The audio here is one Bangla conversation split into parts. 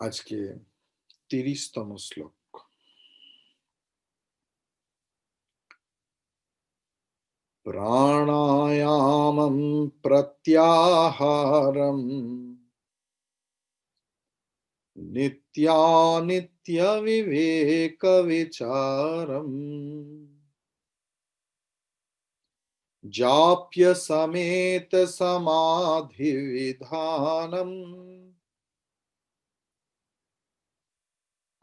আজকে 30তম শ্লোক। প্রাণায়ামম প্রত্যাহারম নিত্যানিত্য বিবেক বিচারম জাপ্য সমেত সমাধি বিধানম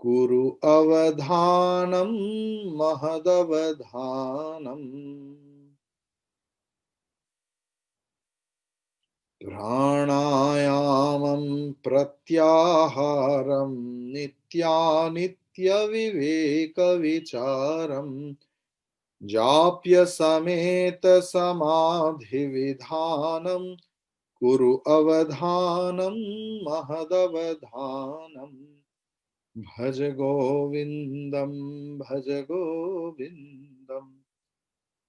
কুরু অবধানম মহদবধানম। প্রাণায়ামম প্রত্যাহারম নিত্যানিত্য বিবেক বিচারম জাপ্য সমেত সমাধি বিধানম কুরু অবধানম মহদবধানম। ভজ গোবিন্দম ভজ গোবিন্দম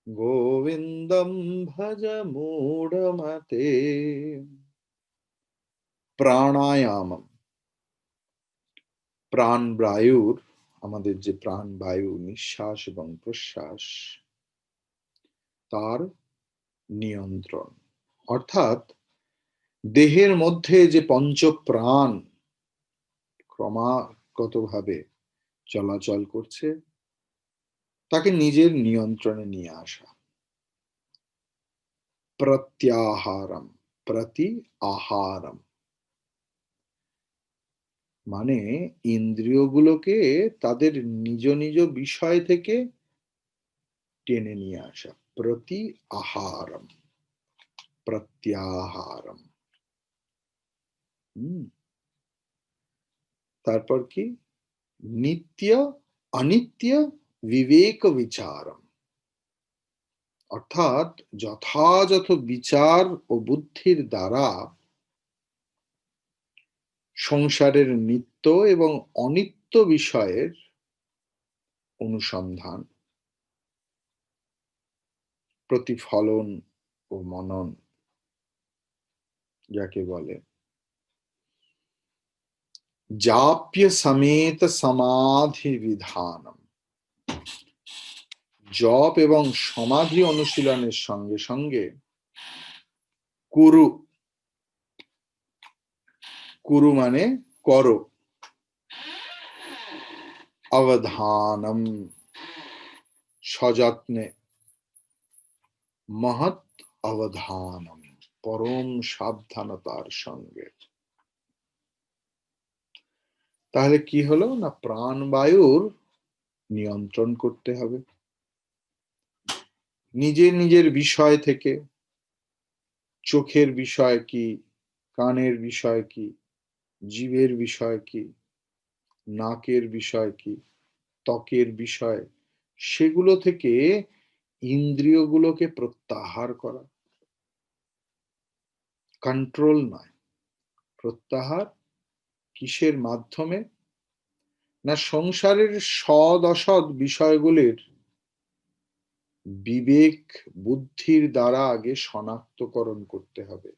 গোবিন্দম ভজ মূঢ়মতে। প্রাণায়ামম, প্রাণবায়ুর, আমাদের যে প্রাণবায়ু নিঃশ্বাস এবং প্রশ্বাস, তার নিয়ন্ত্রণ, অর্থাৎ দেহের মধ্যে যে পঞ্চপ্রাণ ক্রমাগতভাবে চলাচল করছে তাকে নিজের নিয়ন্ত্রণে নিয়ে আসা। প্রত্যাহারম, প্রতি আহারম মানে ইন্দ্রিয়গুলোকে তাদের নিজ নিজ বিষয় থেকে টেনে নিয়ে আসা। প্রতি আহারম, প্রত্যাহারম। তারপর কি? নিত্য অনিত্য বিবেক বিচারম, অর্থাৎ যথাযথ বিচার ও বুদ্ধির দ্বারা সংসারের নিত্য এবং অনিত্য বিষয়ের অনুসন্ধান, প্রতিফলন ও মনন যাকে বলে। জাপ্য সমেত সমাধি বিধানম, জপ এবং সমাধি অনুশীলনের সঙ্গে সঙ্গে কুরু, কুরু মানে করো, অবধানম সযত্নে, মহৎ অবধানম পরম সাবধানতার সঙ্গে। তাহলে কি হলো না, প্রাণবায়ুর নিয়ন্ত্রণ করতে হবে নিজের নিজের বিষয় থেকে। চোখের বিষয় কি, কানের বিষয় কি, জিভের বিষয় কি, নাকের বিষয় কি, ত্বকের বিষয়, সেগুলো থেকে ইন্দ্রিয়গুলোকে প্রত্যাহার করা। কন্ট্রোল নয়, প্রত্যাহার। কিসের মাধ্যমে? না সংসারের সৎ অসৎ বিষয়গুলির বিবেক বুদ্ধির দ্বারা আগে শনাক্তকরণ করতে হবে,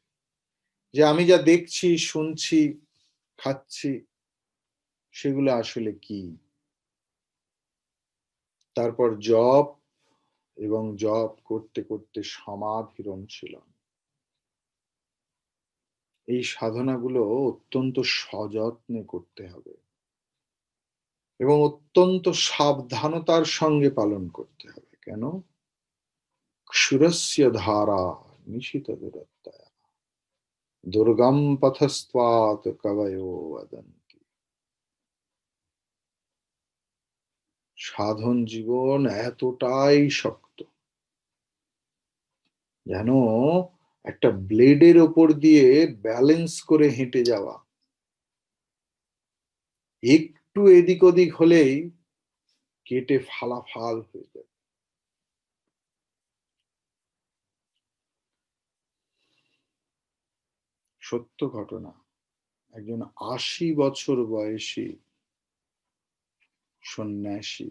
যে আমি যা দেখছি, শুনছি, খাচ্ছি, সেগুলো আসলে কি। তারপর জপ এবং জপ করতে করতে সমাধির অনুশীলন। এই সাধনাগুলো অত্যন্ত সযত্নে করতে হবে এবং অত্যন্ত সাবধানতার সঙ্গে পালন করতে হবে। কেন? ক্ষুরস্য ধারা নিশিত দূরত্বয়া দুর্গম পথস্ত্বাৎ কবয়ো বদন্তি। সাধন জীবন এতটাই শক্ত, যেন একটা ব্লেডের ওপর দিয়ে ব্যালেন্স করে হেঁটে যাওয়া। একটু এদিক ওদিক হলেই কেটে ফালাফাল হয়ে যাবে। সত্য ঘটনা, একজন ৮০ বছর বয়সী সন্ন্যাসী,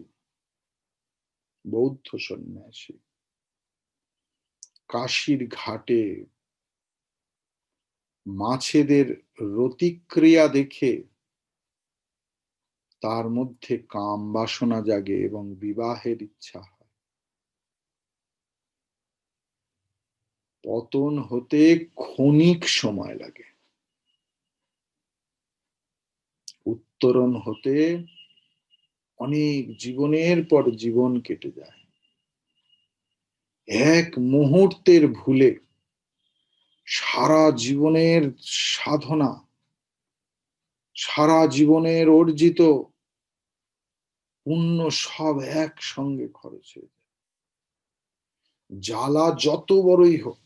বৌদ্ধ সন্ন্যাসী, কাশীর ঘাটে মাছেদের রতিক্রিয়া দেখে তার মধ্যে কাম বাসনা জাগে এবং বিবাহের ইচ্ছা হয়। পতন হতে ক্ষণিক সময় লাগে, উত্তরণ হতে অনেক জীবনের পর জীবন কেটে যায়। এক মুহূর্তের ভুলে সারা জীবনের সাধনা, সারা জীবনের অর্জিত পুণ্য সব একসঙ্গে খরচ হয়ে যায়। জ্বালা যত বড়ই হোক।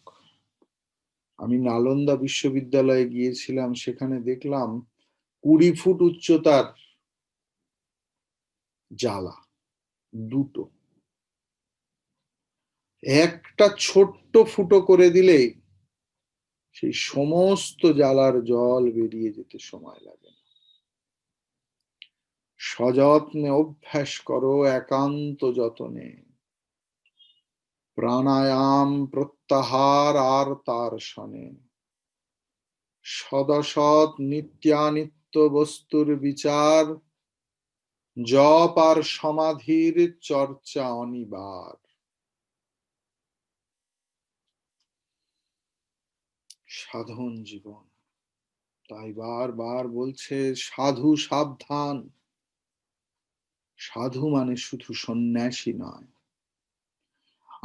আমি নালন্দা বিশ্ববিদ্যালয়ে গিয়েছিলাম, সেখানে দেখলাম 20 ফুট উচ্চতার জ্বালা দুটো। একটা ছোট্ট ফুটো করে দিলেই সেই সমস্ত জ্বালার জল বেরিয়ে যেতে সময় লাগে না। সযত্নে অভ্যাস করো একান্ত যতনে, প্রাণায়াম প্রত্যাহার আর তার শনে, সদসৎ নিত্যানিত্য বস্তুর বিচার, জপ আর সমাধির চর্চা অনিবার। সাধন জীবন, তাই বারবার বলছে সাধু সাবধান। সাধু মানে শুধু সন্ন্যাসী নয়।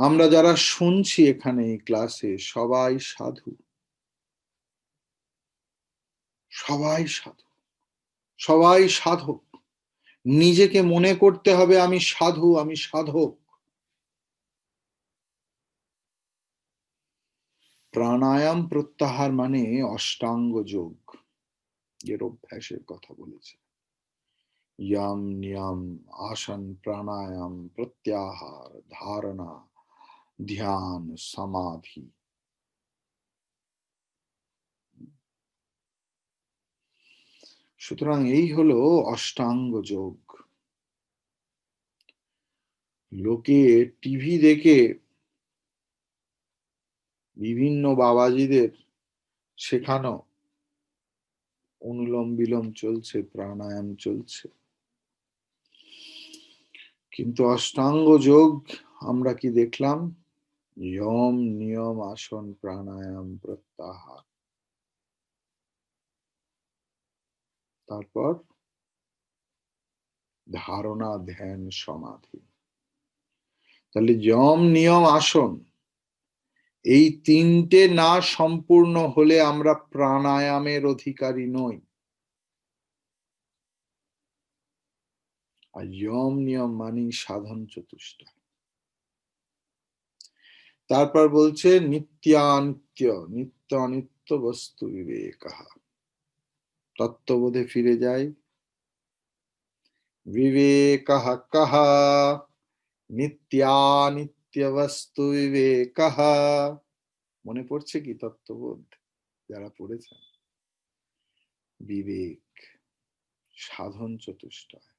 আমরা যারা শুনছি এখানে এই ক্লাসে সবাই সাধু, সবাই সাধু, সবাই সাধক। নিজেকে মনে করতে হবে আমি সাধু, আমি সাধক। প্রাণায়াম প্রত্যাহার মানে অষ্টাঙ্গ যোগ, এর অভ্যাসের কথা বলেছে। यम नियम आसन प्राणायाम प्रत्याहार ধারণা ধ্যান সমাধি। সুতরাং এই হলো অষ্টাঙ্গ যোগ। লোকে টিভি দেখে বিভিন্ন বাবাজিদের শেখানো অনুলোম বিলোম চলছে, প্রাণায়াম চলছে, কিন্তু অষ্টাঙ্গ যোগ আমরা কি দেখলাম? यम नियम आसन प्राणायाम प्रत्याहार, তারপর ধারণা ধ্যান সমাধি। তাহলে যম নিয়ম আসন এই তিনটে না সম্পূর্ণ হলে আমরা প্রাণায়ামের অধিকারী নই। আর যম নিয়ম মানে সাধন চতুষ্টয়। তারপর বলছে নিত্যানিত্য, নিত্য অনিত্য বস্তু বিবেক। তত্ত্ববোধে ফিরে যাই। বিবেক কহ নিত্যানিত্য বস্তু বিবেক। মনে পড়ছে কি তত্ত্ববোধ যারা পড়েছেন? বিবেক সাধন চতুষ্টয়।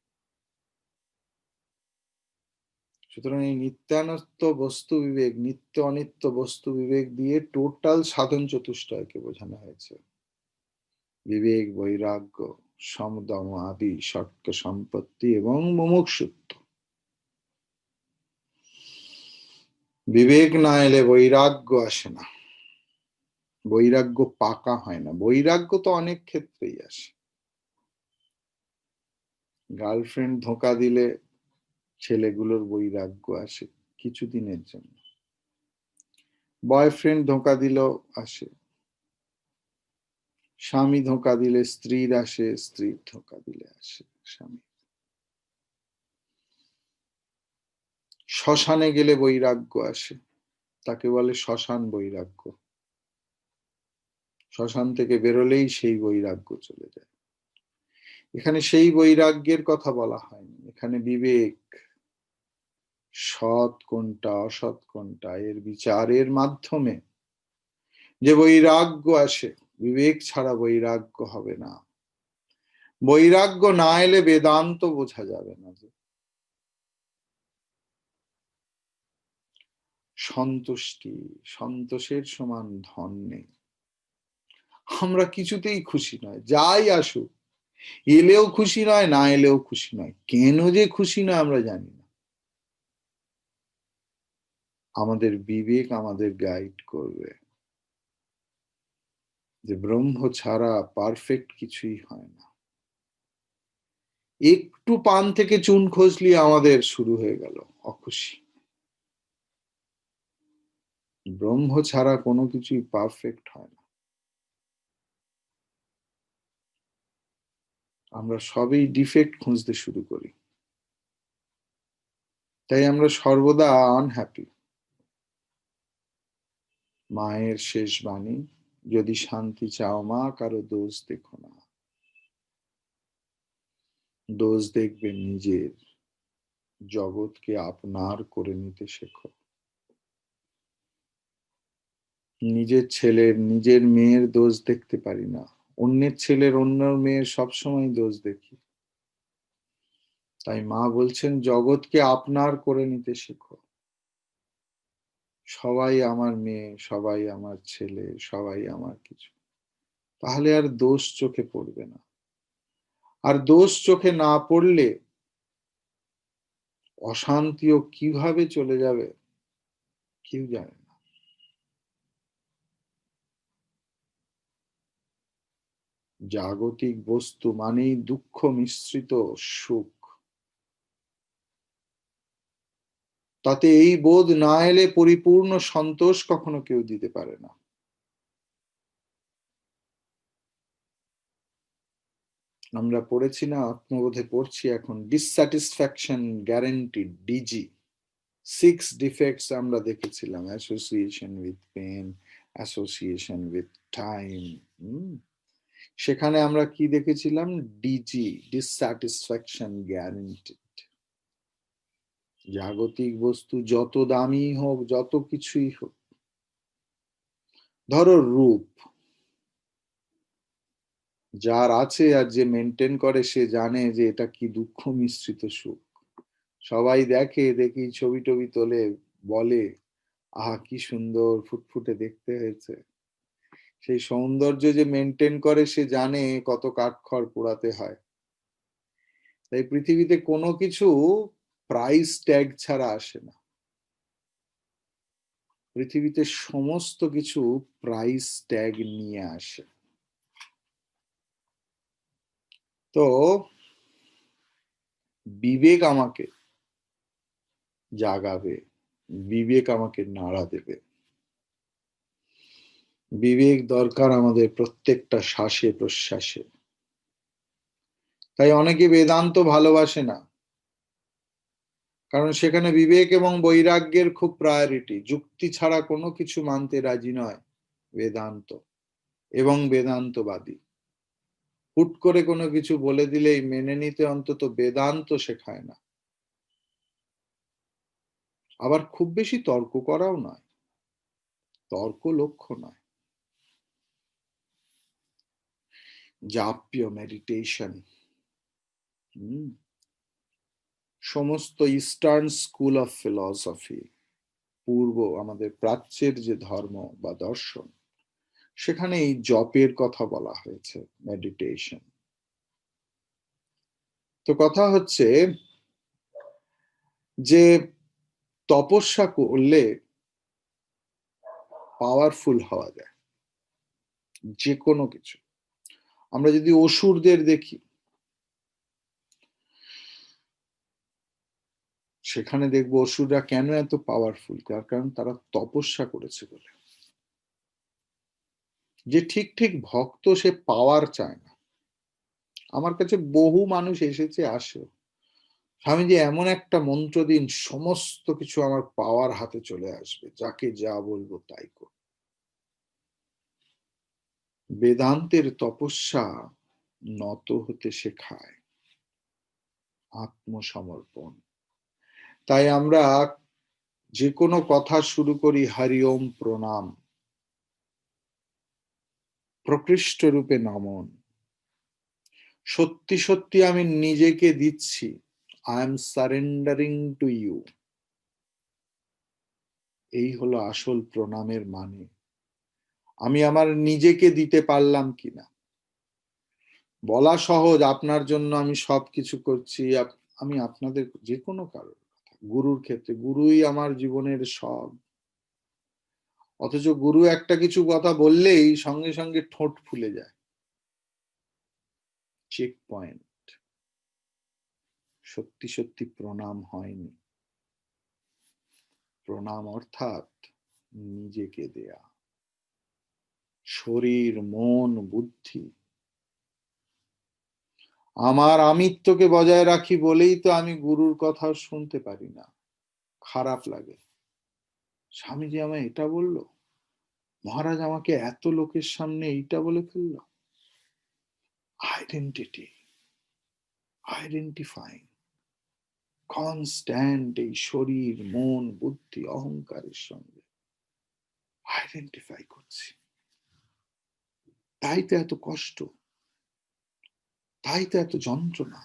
সুতরাং এই নিত্যানিত্য বস্তু বিবেক, নিত্য অনিত্য বস্তু বিবেক দিয়ে টোটাল সাধন চতুষ্টয়কে বোঝানো হয়েছে। বিবেক, বৈরাগ্য, সমদম আদি, ষট্ক সম্পত্তি এবং মুমুক্ষুত্ব। বিবেক না এলে বৈরাগ্য আসে না, বৈরাগ্য পাকা হয় না। বৈরাগ্য তো অনেক ক্ষেত্রেই আসে। গার্লফ্রেন্ড ধোঁকা দিলে ছেলেগুলোর বৈরাগ্য আসে কিছুদিনের জন্য, বয়ফ্রেন্ড ধোঁকা দিলেও আসে, স্বামী ধোঁকা দিলে স্ত্রীর আসে, স্ত্রীর ধোঁকা দিলে আসে স্বামী। শ্মশানে গেলে বৈরাগ্য আসে, তাকে বলে শ্মশান বৈরাগ্য। শ্মশান থেকে বেরোলেই সেই বৈরাগ্য চলে যায়। এখানে সেই বৈরাগ্যের কথা বলা হয়নি, এখানে বিবেক, সৎ কোনটা অসৎ কোনটা এর বিচারের মাধ্যমে যে বৈরাগ্য আসে। বিবেক ছাড়া বৈরাগ্য হবে না। বৈরাগ্য না এলে বেদান্ত বোঝা যাবে না। যে সন্তুষ্টি, সন্তোষের সমান ধন নেই। আমরা কিছুতেই খুশি নয়, যাই আসুক এলেও খুশি নয়, না এলেও খুশি নয়। কেন যে খুশি নয় আমরা জানি না। আমাদের বিবেক আমাদের গাইড করবে যে ব্রহ্ম ছাড়া পারফেক্ট কিছুই হয় না। একটু পান থেকে চুন খসলি আমাদের শুরু হয়ে গেল অখুশি। ব্রহ্ম ছাড়া কোনো কিছুই পারফেক্ট হয় না। আমরা সবই ডিফেক্ট খুঁজতে শুরু করি, তাই আমরা সর্বদা আনহ্যাপি। মায়ের শেষ বাণী, যদি শান্তি চাও মা কারো দোষ দেখো না, দোষ দেখবে নিজের, জগৎকে আপনার করে নিতে শেখো। নিজের ছেলের নিজের মেয়ের দোষ দেখতে পারি না, অন্যের ছেলের অন্য মেয়ের সবসময় দোষ দেখি। তাই মা বলছেন জগৎকে আপনার করে নিতে শেখো। সবাই আমার মেয়ে, সবাই আমার ছেলে, সবাই আমার কিছু। তাহলে আর দোষ চোখে পড়বে না। আর দোষ চোখে না পড়লে অশান্তিও কিভাবে চলে যাবে কেউ জানে না। জাগতিক বস্তু মানেই দুঃখ মিশ্রিত সুখ। তাতে এই বোধ না এলে পরিপূর্ণ সন্তোষ কখনো কেউ দিতে পারে না। আমরা পড়েছি না, আত্মবোধে পড়ছি এখন, ডিসস্যাটিসফ্যাকশন গ্যারেন্টিড, ডিজি। 6 ডিফেক্টস আমরা দেখেছিলাম, association with pain, association with time. সেখানে আমরা কি দেখেছিলাম? ডিজি, ডিসস্যাটিসফ্যাকশন গ্যারেন্টিড। জাগতিক বস্তু যত দামি হোক, যত কিছুই হোক, ধরো রূপ, যার আছে আর যে মেনটেন করে সে জানে যে এটা কি দুঃখ মিশ্রিত সুখ। সবাই দেখে, দেখি ছবি টবি তোলে, বলে আহা কি সুন্দর ফুটফুটে দেখতে হয়েছে। সেই সৌন্দর্য যে মেনটেন করে সে জানে কত কাঠখড় পোড়াতে হয়। তাই পৃথিবীতে কোনো কিছু প্রাইস ট্যাগ ছাড়া আসে না। পৃথিবীতে সমস্ত কিছু প্রাইস ট্যাগ নিয়ে আসে। তো বিবেক আমাকে জাগাবে, বিবেক আমাকে নাড়া দেবে। বিবেক দরকার আমাদের প্রত্যেকটা শ্বাসে প্রশ্বাসে। তাই অনেকে বেদান্ত ভালোবাসে না, কারণ সেখানে বিবেক এবং বৈরাগ্যের খুব প্রায়োরিটি। যুক্তি ছাড়া কোনো কিছু মানতে রাজি নয় বেদান্ত এবং বেদান্তবাদী। হুট করে কোনো কিছু বলে দিলেই মেনে নিতে অন্তত বেদান্ত শেখায় না। আবার খুব বেশি তর্ক করাও নয়, তর্ক লক্ষ্য নয়। জাপ্য, মেডিটেশন, সমস্ত ইস্টার্ন স্কুল অফ ফিলসফি, পূর্ব আমাদের প্রাচ্যের যে ধর্ম বা দর্শন, সেখানে এই জপের কথা বলা হয়েছে, মেডিটেশন। তো কথা হচ্ছে যে তপস্যা করলে পাওয়ারফুল হওয়া যায় যে কোনো কিছু। আমরা যদি অসুরদের দেখি, সেখানে দেখবো অসুররা কেন এত পাওয়ারফুল, তার কারণ তারা তপস্যা করেছে বলে। যে ঠিক ঠিক ভক্ত সে পাওয়ার চায় না। আমার কাছে বহু মানুষ এসেছে, আসে, স্বামীজি এমন একটা মন্ত্র দিন সমস্ত কিছু আমার পাওয়ার হাতে চলে আসবে, যাকে যা বলবো তাই কর। বেদান্তের তপস্যা নত হতে শেখায়, আত্মসমর্পণ। তাই আমরা যে কোনো কথা শুরু করি হরি ওম প্রণাম, প্রকৃষ্ট রূপে নমন। সত্যি সত্যি আমি নিজেকে দিচ্ছি, I am surrendering to you. এই হলো আসল প্রণামের মানে। আমি আমার নিজেকে দিতে পারলাম কিনা। বলা সহজ, আপনার জন্য আমি সবকিছু করছি, আমি আপনাদের যে কোনো কারোর কথা, গুরুর ক্ষেত্রে গুরুই আমার জীবনের সব। অথচ গুরু একটা কিছু কথা বললেই সঙ্গে সঙ্গে ঠোঁট ফুলে যায়। চেক পয়েন্ট, সত্যি সত্যি প্রণাম হয়নি। প্রণাম অর্থাৎ নিজেকে দেয়া, শরীর মন বুদ্ধি। আমার আমিত্বকে বজায় রাখি বলেই তো আমি গুরুর কথা শুনতে পারি না, খারাপ লাগে। স্বামীজি আমায় এটা বলল, মহারাজ আমাকে এত লোকের সামনে এইটা বলে ফেলল। আইডেন্টিটি, আইডেন্টিফাইং, কনস্ট্যান্ট এই শরীর মন বুদ্ধি অহংকারের সঙ্গে আইডেন্টিফাই করছি। তাই তো এত কষ্ট, তাই তো এত যন্ত্রণা,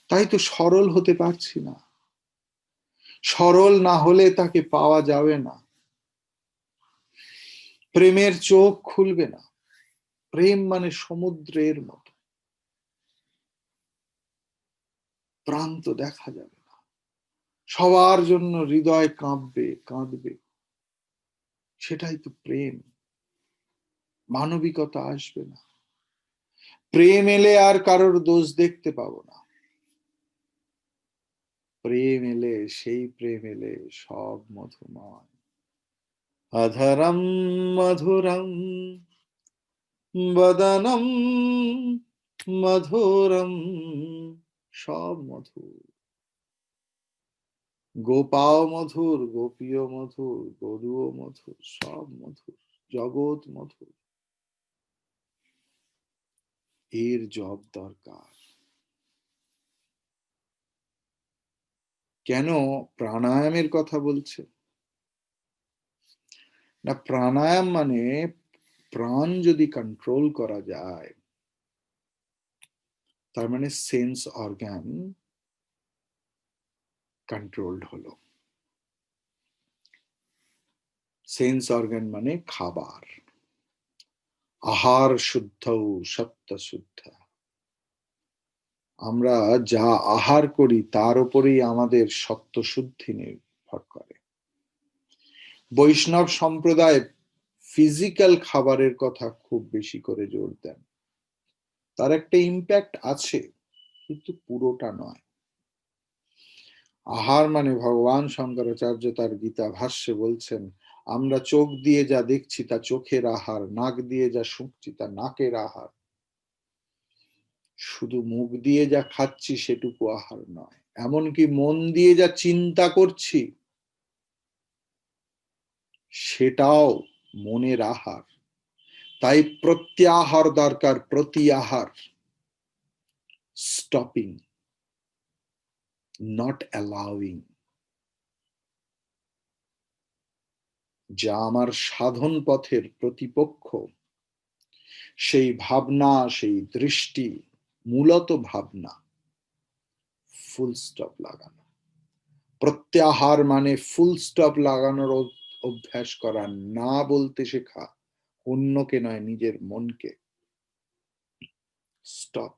তাই তো সরল হতে পারছি না। সরল না হলে তাকে পাওয়া যাবে না, প্রেমের চোখ খুলবে না। প্রেম মানে সমুদ্রের মতো, প্রান্ত দেখা যাবে না, সবার জন্য হৃদয় কাঁপবে কাঁদবে। সেটাই তো প্রেম। মানবিকতা আসবে না, প্রেম এলে আর কারোর দোষ দেখতে পাবো না। প্রেম এলে, সেই প্রেম এলে সব মধুময়। অধরম মধুরম বদনম মধুরম, সব মধুর। গোপাও মধুর, গোপীও মধুর, গরুও মধুর, সব মধুর, জগৎ মধুর। এর জব দরকার। কেন প্রাণায়ামের কথা বলছে না? প্রাণায়াম মানে প্রাণ যদি কন্ট্রোল করা যায়, তার মানে সেন্স অর্গান কন্ট্রোলড হলো। সেন্স অর্গান মানে খাবার, আহার শুদ্ধ সত্য শুদ্ধ। আমরা যা আহার করি তার উপরেই আমাদের সত্য শুদ্ধি নির্ভর করে। বৈষ্ণব সম্প্রদায় ফিজিক্যাল খাবারের কথা খুব বেশি করে জোর দেন। তার একটা ইম্প্যাক্ট আছে, কিন্তু পুরোটা নয়। আহার মানে ভগবান শঙ্করাচার্য তার গীতা ভাষ্যে বলছেন, আমরা চোখ দিয়ে যা দেখছি তা চোখের আহার, নাক দিয়ে যা শুঁকছি তা নাকের আহার। শুধু মুখ দিয়ে যা খাচ্ছি সেটুকু আহার নয়, এমনকি মন দিয়ে যা চিন্তা করছি সেটাও মনের আহার। তাই প্রত্যাহার দরকার, প্রতি আহার। Stopping, not allowing. যা আমার সাধন পথের প্রতিপক্ষ, সেই ভাবনা সেই দৃষ্টি, মূলত ভাবনা, ফুল স্টপ লাগানো। প্রত্যাহার মানে ফুল স্টপ লাগানোর অভ্যাস করা, না বলতে শেখা, অন্যকে নয় নিজের মনকে। স্টপ।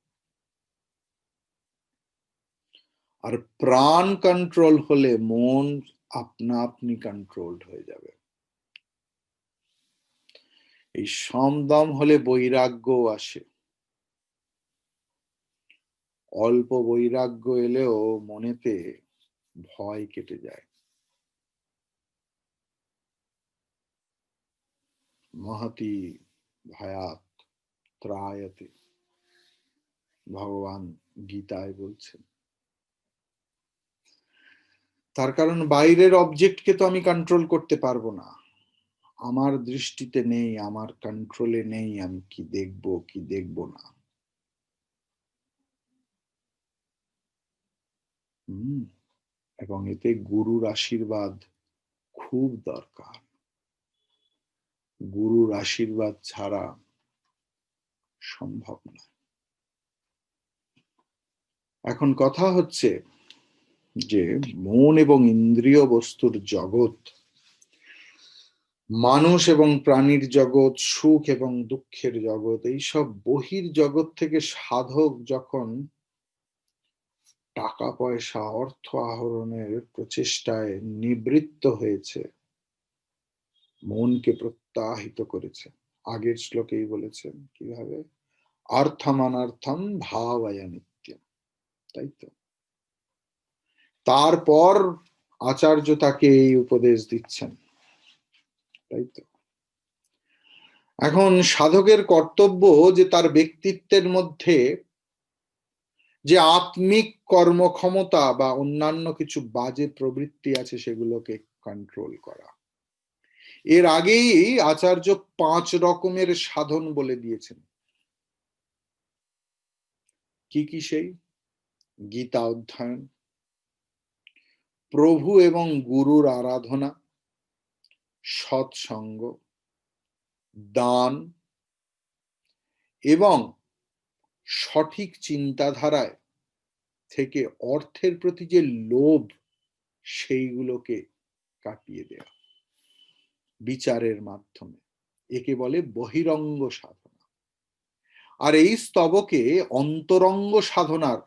আর প্রাণ কন্ট্রোল হলে মন আপনা আপনি কন্ট্রোলড হয়ে যাবে। এই সমদম হলে বৈরাগ্য আসে। অল্প বৈরাগ্য এলেও মনেতে ভয় কেটে যায়। মহতি ভয়াত ত্রায়তে, ভগবান গীতায় বলছেন। তার কারণ বাইরের অবজেক্টকে তো আমি কন্ট্রোল করতে পারবো না, আমার দৃষ্টিতে নেই, আমার কন্ট্রোলে নেই আমি কি দেখবো কি দেখবো না। এবং এতে গুরুর আশীর্বাদ খুব দরকার। গুরুর আশীর্বাদ ছাড়া সম্ভব না। এখন কথা হচ্ছে যে মন এবং ইন্দ্রিয় বস্তুর জগৎ মানুষ এবং প্রাণীর জগৎ, সুখ এবং দুঃখের জগৎ, এইসব বহির জগৎ থেকে সাধক যখন টাকা পয়সা অর্থ আহরণের প্রচেষ্টায় নিবৃত্ত হয়েছে, মনকে প্রত্যাহিত করেছে। আগের শ্লোকেই বলেছেন কিভাবে, অর্থমানার্থম ভাবায় নিত্যম, তাই তো? তারপর আচার্য তাকে এই উপদেশ দিচ্ছেন, তাই তো? এখন সাধকের কর্তব্য যে তার ব্যক্তিত্বের মধ্যে যে আত্মিক কর্মক্ষমতা বা অন্যান্য কিছু বাজে প্রবৃত্তি আছে সেগুলোকে কন্ট্রোল করা। এর আগেই আচার্য 5 রকমের সাধন বলে দিয়েছেন। কি কি সেই? গীতা অধ্যয়ন, প্রভু এবং গুরুর আরাধনা, সৎসঙ্গ, দান এবং সঠিক চিন্তাধারায় থেকে অর্থের প্রতি যে লোভ সেইগুলোকে কাটিয়ে দেওয়া বিচারের মাধ্যমে, একে বলে বহিরঙ্গ সাধনা। আর এই স্তবকে অন্তরঙ্গ সাধনার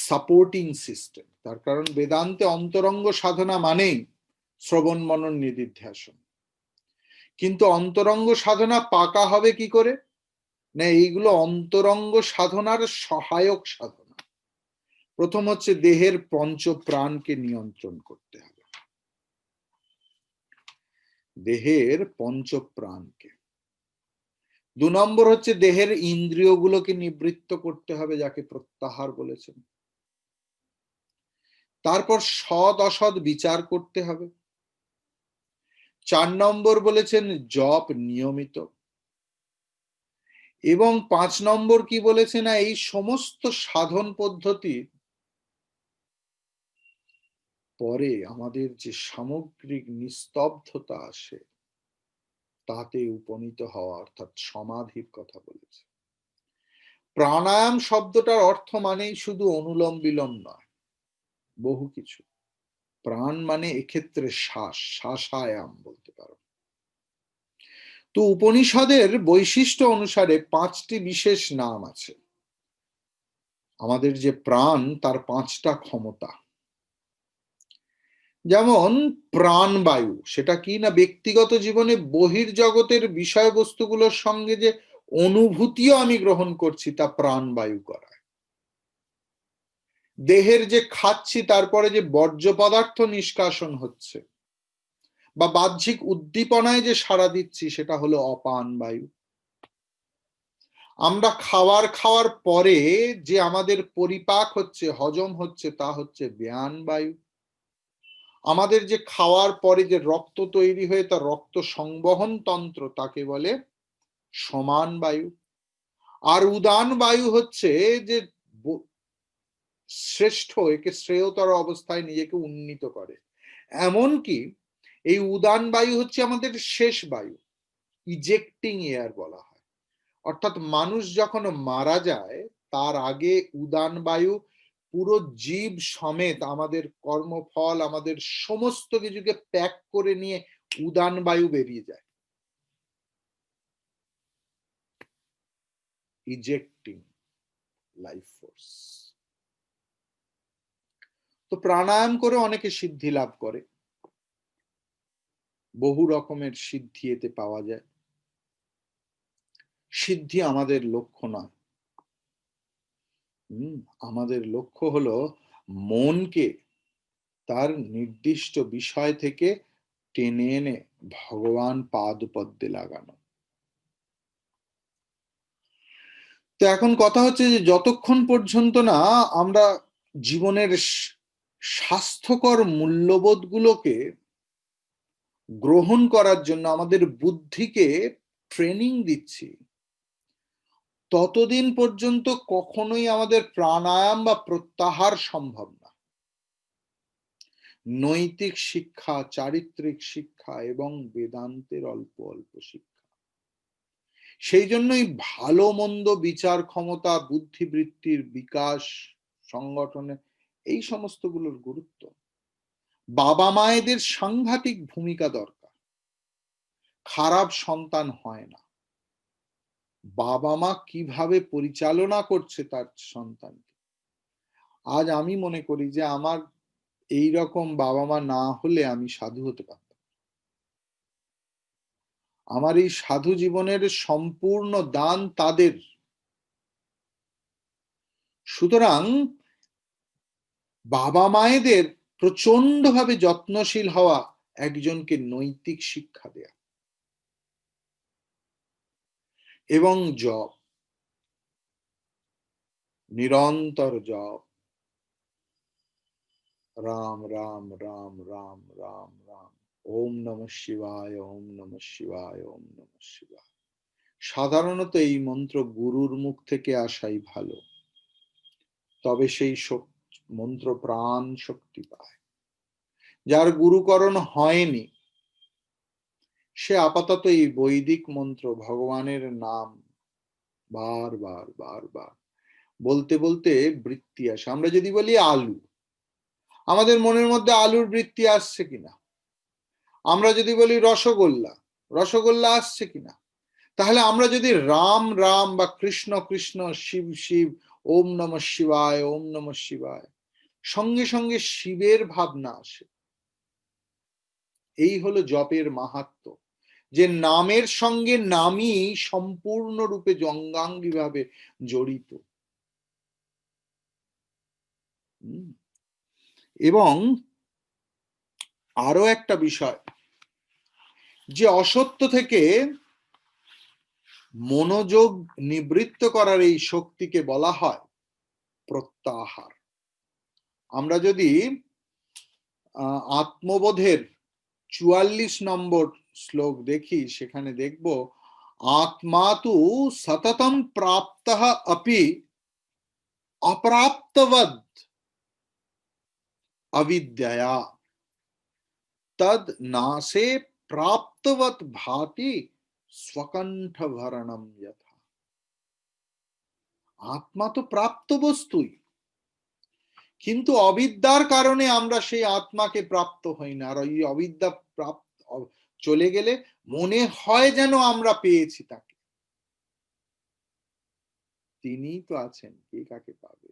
সাপোর্টিং সিস্টেম। তার কারণ বেদান্তে অন্তরঙ্গ সাধনা মানেই শ্রবণ মনন নিদিধ্যাসন। কিন্তু অন্তরঙ্গ সাধনা পাকা হবে কি করে? না, এইগুলো অন্তরঙ্গ সাধনার সহায়ক সাধনা। প্রথম হচ্ছে দেহের পঞ্চ প্রাণকে নিয়ন্ত্রণ করতে হবে, দেহের পঞ্চ প্রাণকে। 2 নম্বর হচ্ছে দেহের ইন্দ্রিয়গুলোকে নিবৃত্ত করতে হবে, যাকে প্রত্যাহার বলেছেন। তারপর সৎ অসৎ বিচার করতে হবে। 4 নম্বর বলেছেন জপ নিয়মিত। এবং 5 নম্বর কি বলেছে, না এই সমস্ত সাধন পদ্ধতি পরে আমাদের যে সামগ্রিক নিস্তব্ধতা আসে তাতে উপনীত হওয়া, অর্থাৎ সমাধির কথা বলেছে। প্রাণায়াম শব্দটার অর্থ মানেই শুধু অনুলোম বিলোম নয়, বহু কিছু। প্রাণ মানে এক্ষেত্রে শ্বাস, শ্বাসায়াম বলতে পারো। তো উপনিষদের বৈশিষ্ট্য অনুসারে 5টি বিশেষ নাম আছে। আমাদের যে প্রাণ তার 5টা ক্ষমতা। যেমন প্রাণবায়ু, সেটা কি না ব্যক্তিগত জীবনে বহির্জগতের বিষয়বস্তুগুলোর সঙ্গে যে অনুভূতিও আমি গ্রহণ করছি তা প্রাণবায়ু করায়। দেহের যে খাচ্ছি তারপরে যে বর্জ্য পদার্থ নিষ্কাশন হচ্ছে বা বাহ্যিক উদ্দীপনায় যে সাড়া দিচ্ছি সেটা হলো অপান বায়ু। আমরা খাওয়ার পরে যে আমাদের পরিপাক হচ্ছে, হজম হচ্ছে, তা হচ্ছে ব্যান বায়ু। আমাদের যে খাওয়ার পরে যে রক্ত তৈরি হয়ে তা রক্ত সংবহন তন্ত্র, তাকে বলে সমান বায়ু। আর উদান বায়ু হচ্ছে যে শ্রেষ্ঠ, একে শ্রেয়তর অবস্থায় নিজেকে উন্নীত করে। এমনকি এই উদান বায়ু হচ্ছে আমাদের শেষ বায়ু, ইজেক্টিং এয়ার বলা হয়। অর্থাৎ মানুষ যখন মারা যায় তার আগে উদান বায়ু পুরো জীব সমেত আমাদের কর্মফল, আমাদের সমস্ত কিছুকে প্যাক করে নিয়ে উদান বায়ু বেরিয়ে যায়, ইজেক্টিং লাইফ ফোর্স। তো প্রাণায়াম করে অনেকে সিদ্ধি লাভ করে, বহু রকমের সিদ্ধি এতে পাওয়া যায়। সিদ্ধি আমাদের লক্ষ্য নয়। আমাদের লক্ষ্য হলো মনকে তার নির্দিষ্ট বিষয় থেকে টেনে এনে ভগবান পাদপদ্মে লাগানো। তো এখন কথা হচ্ছে যে যতক্ষণ পর্যন্ত না আমরা জীবনের স্বাস্থ্যকর মূল্যবোধগুলোকে গ্রহণ করার জন্য আমাদের বুদ্ধিকে ট্রেনিং দিচ্ছি, ততদিন পর্যন্ত কখনোই আমাদের প্রাণায়াম বা প্রত্যাহার সম্ভব না। নৈতিক শিক্ষা, চারিত্রিক শিক্ষা এবং বেদান্তের অল্প অল্প শিক্ষা, সেই জন্যই ভালো মন্দ বিচার ক্ষমতা, বুদ্ধিবৃত্তির বিকাশ সংগঠনে এই সমস্তগুলোর গুরুত্ব। বাবা মায়েদের সাংঘাতিক ভূমিকা দরকার। খারাপ সন্তান হয় না। বাবা মা কিভাবে পরিচালনা করছে তার সন্তানকে। আজ আমি মনে করি যে আমার এই রকম বাবা মা না হলে আমি সাধু হতে পারতাম। আমার এই সাধু জীবনের সম্পূর্ণ দান তাদের। সুতরাং বাবা মায়েদের প্রচন্ডভাবে যত্নশীল হওয়া একজনকে নৈতিক শিক্ষা দেয়া। এবং জপ, নিরন্তর জপ, রাম রাম রাম রাম রাম রাম, ওম নমঃ শিবায়, ওম নমঃ শিবায়, ওম নমঃ শিবায়। সাধারণত এই মন্ত্র গুরুর মুখ থেকে আসাই ভালো, তবে সেই মন্ত্র প্রাণ শক্তি পায়। যার গুরুকরণ হয়নি সে আপাতত এই বৈদিক মন্ত্র, ভগবানের নাম বারবার বারবার বলতে বলতে বৃত্তি আসে। আমরা যদি বলি আলু, আমাদের মনের মধ্যে আলুর বৃত্তি আসছে কিনা? আমরা যদি বলি রসগোল্লা, রসগোল্লা আসছে কিনা? তাহলে আমরা যদি রাম রাম বা কৃষ্ণ কৃষ্ণ, শিব শিব, ওম নমঃ শিবায়, ওম নমঃ শিবায়, সঙ্গে সঙ্গে শিবের ভাবনা আসে। এই হলো জপের মাহাত্ম্য, যে নামের সঙ্গে নামই সম্পূর্ণরূপে জঙ্গাঙ্গীভাবে জড়িত। এবং আরো একটা বিষয়, যে অসত্য থেকে মনোযোগ নিবৃত্ত করার এই শক্তিকে বলা হয় প্রত্যাহার। আমরা যদি আত্মবোধের 44 নম্বর শ্লোক দেখি, সেখানে দেখব আত্মা তু সততম প্রাপ্তঃ অপি অপ্রাপ্তবদ অবিদ্যয়া তদ নাসে প্রাপ্তবৎ ভাতি স্বকণ্ঠ ভরণম যথা। আত্মা তো প্রাপ্ত বস্তুই, কিন্তু অবিদ্যার কারণে আমরা সেই আত্মাকে প্রাপ্ত হই না। আর এই অবিদ্যা প্রাপ্ত চলে গেলে মনে হয় যেন আমরা পেয়েছি তাকে। তিনিই তো আছেন, কে কাকে পাবে?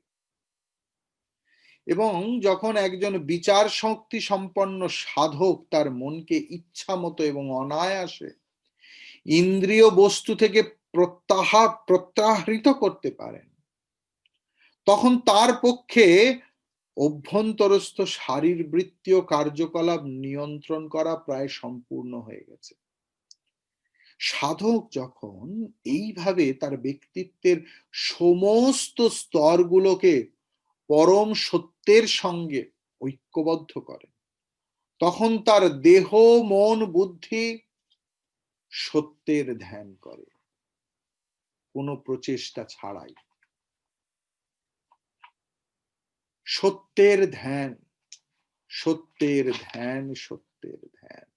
এবং যখন একজন বিচার শক্তি সম্পন্ন সাধক তার মনকে ইচ্ছা মতো এবং অনায়াসে ইন্দ্রিয় বস্তু থেকে প্রত্যাহৃত করতে পারেন, তখন তার পক্ষে অভ্যন্তরস্থ শারীরবৃত্তীয় কার্যকলাপ নিয়ন্ত্রণ করা প্রায় সম্পূর্ণ হয়ে গেছে। সাধক যখন এইভাবে তার ব্যক্তিত্বের সমস্ত স্তরগুলোকে পরম সত্যের সঙ্গে ঐক্যবদ্ধ করে, তখন তার দেহ মন বুদ্ধি সত্যের ধ্যান করে, কোনো প্রচেষ্টা ছাড়াই। সত্যের ধ্যান, সত্যের ধ্যান, সত্যের ধ্যান।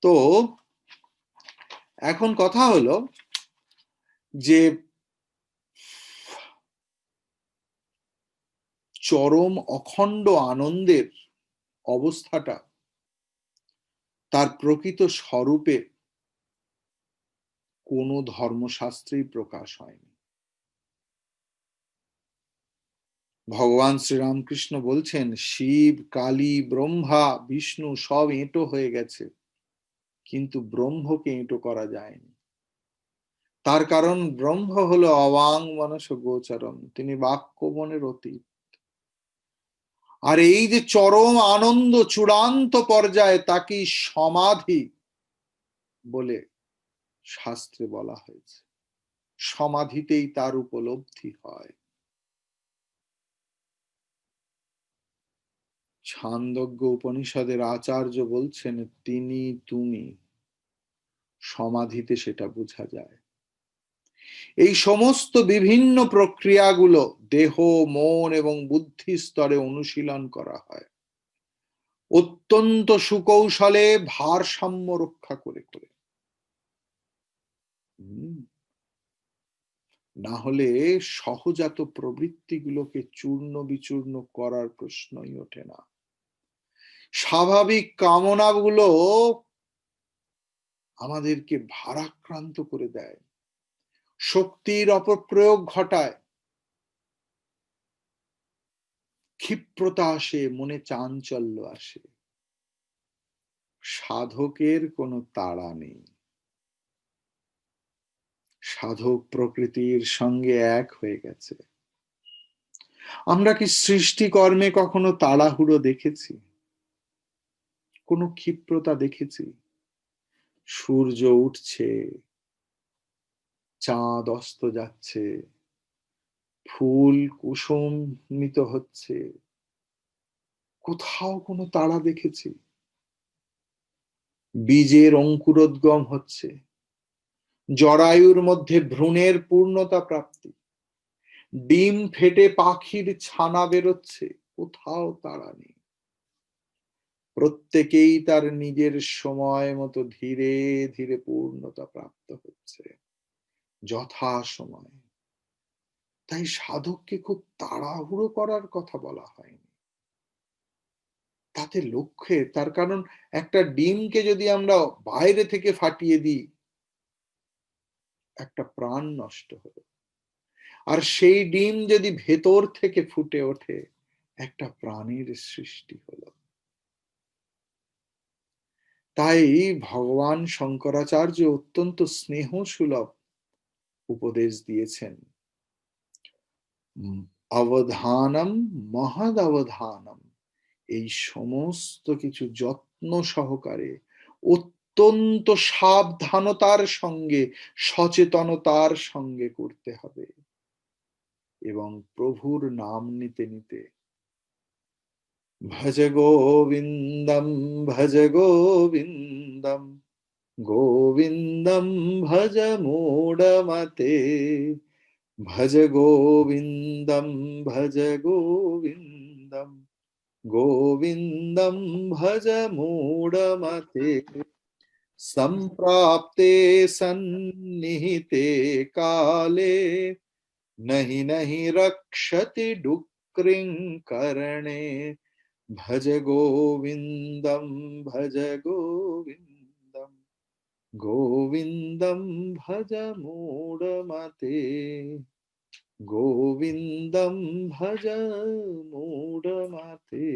তো এখন কথা হলো যে চরম অখণ্ড আনন্দের অবস্থাটা তার প্রকৃত স্বরূপে কোনো ধর্মশাস্ত্রেই প্রকাশ হয়নি। ভগবান শ্রীরামকৃষ্ণ বলছেন শিব কালী ব্রহ্মা বিষ্ণু সব এঁটো হয়ে গেছে, কিন্তু ব্রহ্মকে এঁটো করা যায়নি। তার কারণ ব্রহ্ম হলো অবাং মনস গোচরম, তিনি বাক্যবনের অতীত। আর এই যে চরম আনন্দ চূড়ান্ত পর্যায়ে, তাকেই সমাধি বলে শাস্ত্রে বলা হয়েছে। সমাধিতেই তার উপলব্ধি হয়। ছান্দোগ্য উপনিষদের আচার্য বলছেন তিনি তুমি, সমাধিতে সেটা বোঝা যায়। এই সমস্ত বিভিন্ন প্রক্রিয়াগুলো দেহ মন এবং বুদ্ধি স্তরে অনুশীলন করা হয় অত্যন্ত সুকৌশলে, ভারসাম্য রক্ষা করে করে। না হলে সহজাত প্রবৃত্তিগুলোকে চূর্ণ বিচূর্ণ করার প্রশ্নই ওঠে না। স্বাভাবিক কামনাগুলো আমাদেরকে ভারাক্রান্ত করে দেয়, শক্তির অপপ্রয়োগ ঘটায়, ক্ষিপ্রতা আসে, মনে চাঞ্চল্য আসে। সাধকের কোনো তাড়া নেই, সাধক প্রকৃতির সঙ্গে এক হয়ে গেছে। আমরা কি সৃষ্টিকর্মে কখনো তাড়াহুড়ো দেখেছি? কোনো ক্ষিপ্রতা দেখেছি? সূর্য উঠছে, চাঁদ অস্ত যাচ্ছে, ফুল কুসুমিত হচ্ছে, কোথাও কোনো তাড়া দেখেছি? বীজের অঙ্কুরোদ্গম হচ্ছে, জরায়ুর মধ্যে ভ্রূণের পূর্ণতা প্রাপ্তি, ডিম ফেটে পাখির ছানা বেরোচ্ছে, কোথাও তাড়া নেই। প্রত্যেকেই তার নিজের সময় মতো ধীরে ধীরে পূর্ণতা প্রাপ্ত হচ্ছে, যথা সময়। তাই সাধককে খুব তাড়াহুড়ো করার কথা বলা হয়নি, তাতে লক্ষ্যে। তার কারণ, একটা ডিমকে যদি আমরা বাইরে থেকে ফাটিয়ে দিই, একটা প্রাণ নষ্ট হলো। আর সেই ডিম যদি ভেতর থেকে ফুটে ওঠে, একটা প্রাণীর সৃষ্টি হলো। তাই ভগবান শঙ্করাচার্য অত্যন্ত স্নেহ সুলভ উপদেশ দিয়েছেন, অবধানম মহদ অবধানম। এই সমস্ত কিছু যত্ন সহকারে, অত্যন্ত সাবধানতার সঙ্গে, সচেতনতার সঙ্গে করতে হবে। এবং প্রভুর নাম নিতে নিতে, ভজ গোবিন্দম ভজ গোবিন্দম, গোবিন্দম ভজ মূঢ়মতে, ভজ গোবিন্দম ভজ গোবিন্দম, গোবিন্দম ভজ মূঢ়মতে। সম্প্রাপ্তে সন্নিহিতে কালে, नहि नहि रक्षति डुक्रिं करणे, भज गोविन्दं भज गोविन्दं, गोविन्दं भज मूढमते, गोविन्दं भज मूढमते।